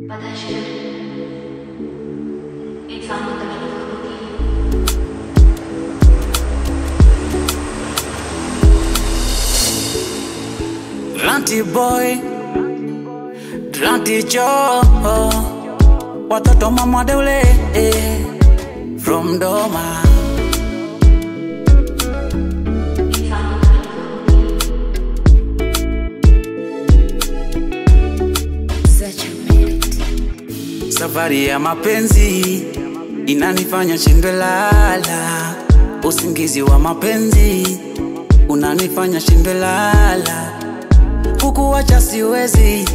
Подожди. Инсан так не входит. Ranty boy, Ranty Joe, watoto mama deule from Doma. Safari ya mapenzi inanifanya shindwe lala, usingizi wa mapenzi unanifanya shindwe lala. Kukuacha siwezi,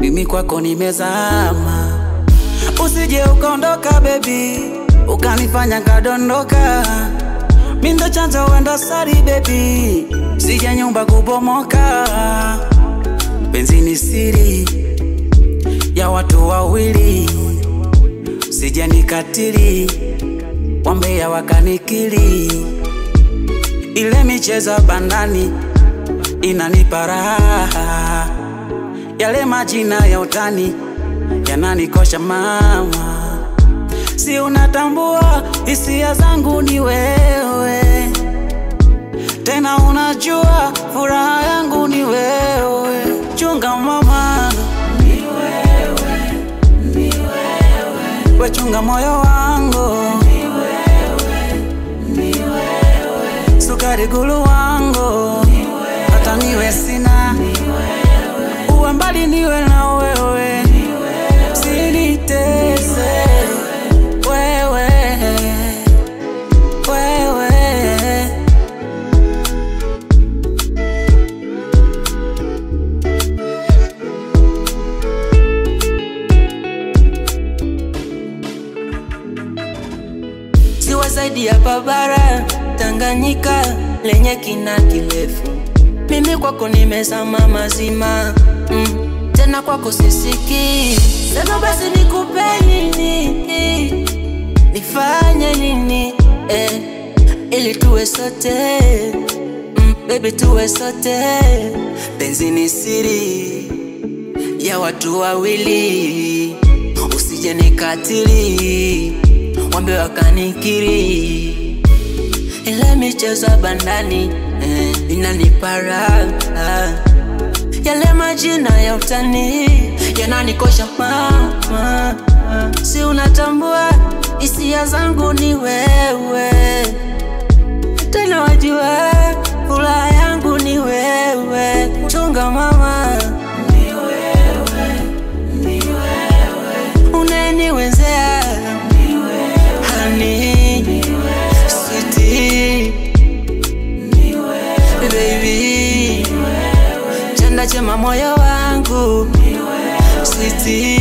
mimi kwako nimezama. Usije ukaondoka baby, ukanifanya kadondoka. Mimi ndo chanzo wenda sari baby, sija nyumba kubomoka. Penzi ni siri ya watu wawili, sija nikatili, wambea wakanikili. Ile michezo bandani inanipa raha, yale majina ya utani yananikosha mama. Si unatambua hisia zangu ni wewe, tena unajua furaha yangu ni wewe. Chunga mama, ni wewe, ni wewe. We chunga moyo wangu, ni wewe, ni wewe. Sukari gulu wangu, hata niwe sina, uwe mbali niwe na wewe, usinitese wewe, wewe. Siwa zaidi ya babara Tanganyika lenye kina kirefu. Mimi kwako nimezama mazima, tena kwako sisiki. Sema basi nikupe nini, nifanye nini, ili tuwe sote, baby tuwe sote. Penzi ni siri ya watu wawili, usije nikatili, wambe wakanikiri. Ile michezo bandani inanipa raha, yale majina ya utani yananikosha mama. Si unatambua hisia zangu ni wewe, tena wajua furaha yangu ni wewe. Chunga mama, ni wewe, ni wewe. Unaniwezea, ni wewe, honey, ni wewe. Sweetie, ni wewe, baby, chanda chema moyo wangu, ni wewe. Sweetie,